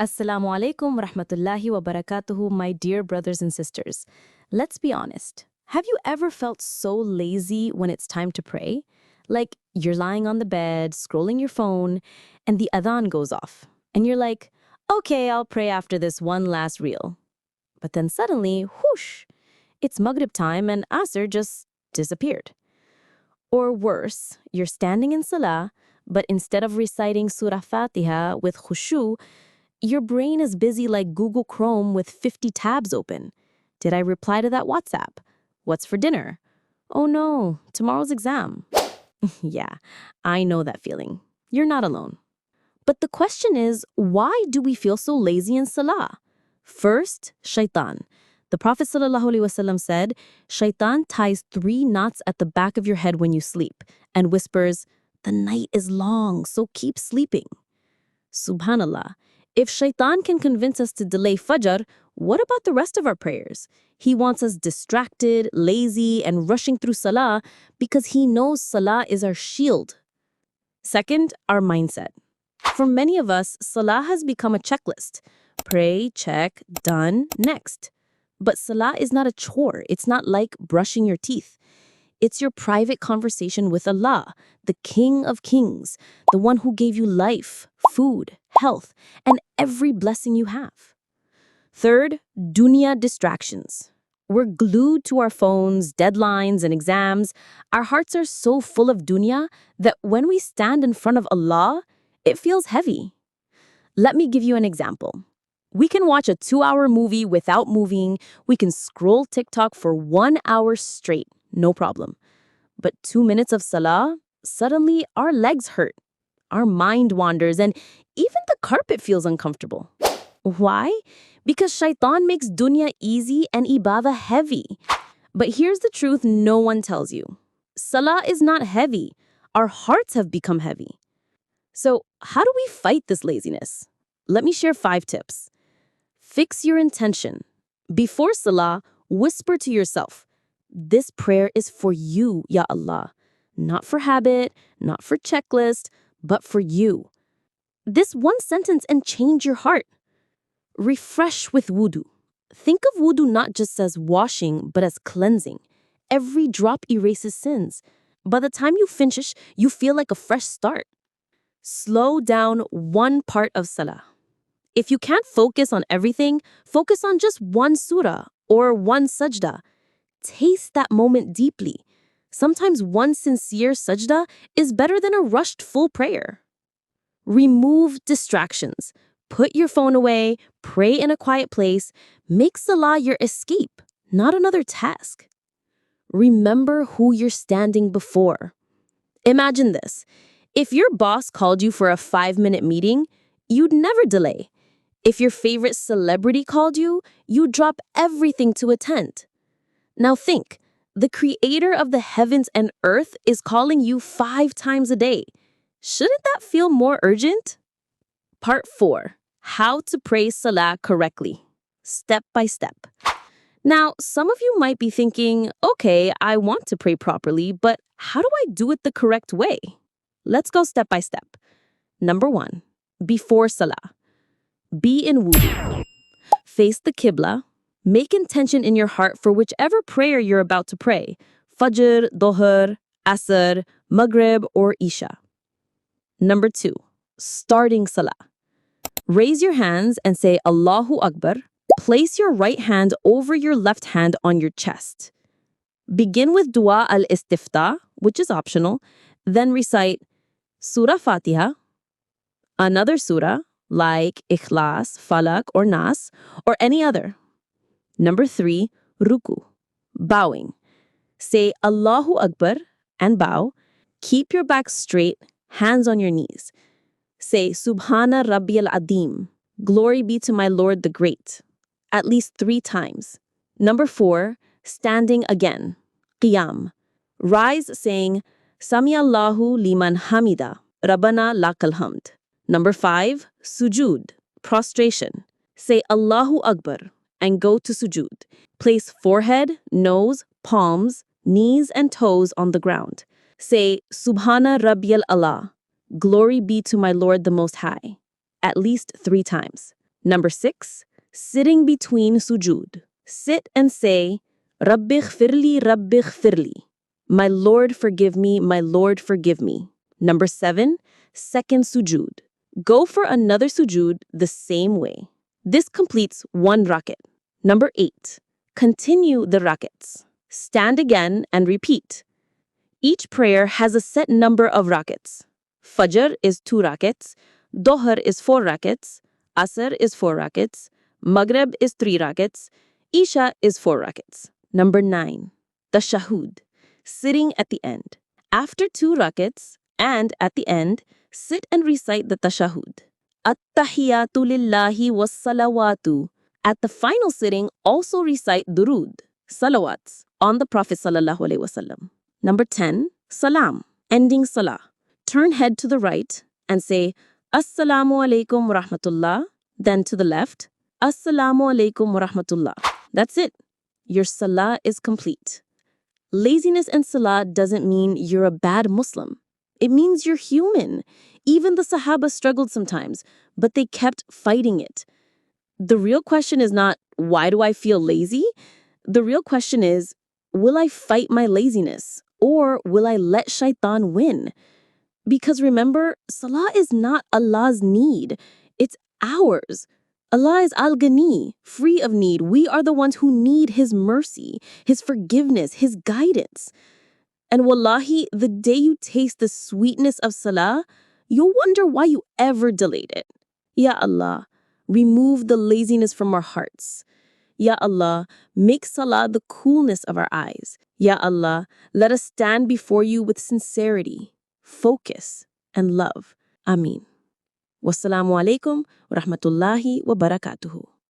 Assalamu alaikum rahmatullahi wa barakatuhu, my dear brothers and sisters. Let's be honest. Have you ever felt so lazy when it's time to pray? Like you're lying on the bed, scrolling your phone, and the adhan goes off. And you're like, okay, I'll pray after this one last reel. But then suddenly, whoosh, it's Maghrib time and Asr just disappeared. Or worse, you're standing in Salah, but instead of reciting Surah Fatiha with khushu, your brain is busy like Google Chrome with 50 tabs open. Did I reply to that WhatsApp? What's for dinner? Oh no, tomorrow's exam. Yeah, I know that feeling. You're not alone. But the question is, why do we feel so lazy in Salah? First, Shaytan. The Prophet ﷺ said, Shaytan ties 3 knots at the back of your head when you sleep and whispers, the night is long, so keep sleeping. Subhanallah. If Shaitan can convince us to delay Fajr, what about the rest of our prayers? He wants us distracted, lazy, and rushing through Salah because he knows Salah is our shield. Second, our mindset. For many of us, Salah has become a checklist. Pray, check, done, next. But Salah is not a chore. It's not like brushing your teeth. It's your private conversation with Allah, the King of Kings, the one who gave you life, food, health, and every blessing you have. Third, dunya distractions. We're glued to our phones, deadlines, and exams. Our hearts are so full of dunya that when we stand in front of Allah, it feels heavy. Let me give you an example. We can watch a 2-hour movie without moving. We can scroll TikTok for 1 hour straight. No problem. But 2 minutes of Salah, suddenly our legs hurt, our mind wanders, and even the carpet feels uncomfortable. Why? Because Shaitan makes dunya easy and ibadah heavy. But here's the truth no one tells you. Salah is not heavy. Our hearts have become heavy. So how do we fight this laziness? Let me share 5 tips. Fix your intention. Before Salah, whisper to yourself, this prayer is for you, Ya Allah. Not for habit, not for checklist, but for you. This one sentence and change your heart. Refresh with wudu. Think of wudu not just as washing, but as cleansing. Every drop erases sins. By the time you finish, you feel like a fresh start. Slow down one part of Salah. If you can't focus on everything, focus on just one surah or one sajda. Taste that moment deeply. Sometimes one sincere sajda is better than a rushed full prayer. Remove distractions. Put your phone away, pray in a quiet place. Make Salah your escape, not another task. Remember who you're standing before. Imagine this. If your boss called you for a 5-minute meeting, you'd never delay. If your favorite celebrity called you, you'd drop everything to attend. Now think, the creator of the heavens and earth is calling you 5 times a day. Shouldn't that feel more urgent? Part 4. How to pray Salah correctly. Step by step. Now, some of you might be thinking, okay, I want to pray properly, but how do I do it the correct way? Let's go step by step. Number 1. Before Salah. Be in wudu. Face the Qibla. Make intention in your heart for whichever prayer you're about to pray. Fajr, Dhuhr, Asr, Maghrib, or Isha. Number 2. Starting Salah. Raise your hands and say Allahu Akbar. Place your right hand over your left hand on your chest. Begin with Dua al-Istiftah, which is optional. Then recite Surah Fatiha, another surah like Ikhlas, Falak, or Nas, or any other. Number 3, ruku, bowing. Say Allahu Akbar and bow. Keep your back straight, hands on your knees. Say Subhana Rabbiyal Adim, glory be to my Lord the Great, at least 3 times. Number 4, standing again, qiyam. Rise saying Sami Allahu liman hamida, Rabbana lakal hamd. Number 5, sujud, prostration. Say Allahu Akbar and go to sujud. Place forehead, nose, palms, knees, and toes on the ground. Say Subhana Rabbiyal Allah, glory be to my Lord the Most High, at least 3 times. Number 6, sitting between sujood. Sit and say, Rabbi ghfirli, Rabbi ghfirli. My Lord, forgive me, my Lord, forgive me. Number 7, second sujood. Go for another sujood the same way. This completes one rakat. Number 8, continue the rakats. Stand again and repeat. Each prayer has a set number of rakats. Fajr is 2 rakats, Dohr is 4 rakats, Asr is 4 rakats, Maghrib is 3 rakats, Isha is 4 rakats. Number 9, tashahhud, sitting at the end. After 2 rakats and at the end, sit and recite the tashahhud. At-tahiyatu lillahi was-salawatu. At the final sitting, also recite durud, salawats, on the Prophet sallallahu alaihi wasallam. Number 10, salam, ending salah. Turn head to the right and say, Assalamu alaikum wa rahmatullah. Then to the left, Assalamu alaikum wa rahmatullah. That's it. Your salah is complete. Laziness in salah doesn't mean you're a bad Muslim. It means you're human. Even the Sahaba struggled sometimes, but they kept fighting it. The real question is not, why do I feel lazy? The real question is, will I fight my laziness? Or will I let Shaytan win? Because remember, salah is not Allah's need. It's ours. Allah is al-Ghani, free of need. We are the ones who need His mercy, His forgiveness, His guidance. And wallahi, the day you taste the sweetness of salah, you'll wonder why you ever delayed it. Ya Allah, remove the laziness from our hearts. Ya Allah, make salah the coolness of our eyes. Ya Allah, let us stand before you with sincerity, focus, and love. Ameen. Wassalamu alaikum wa rahmatullahi wa barakatuhu.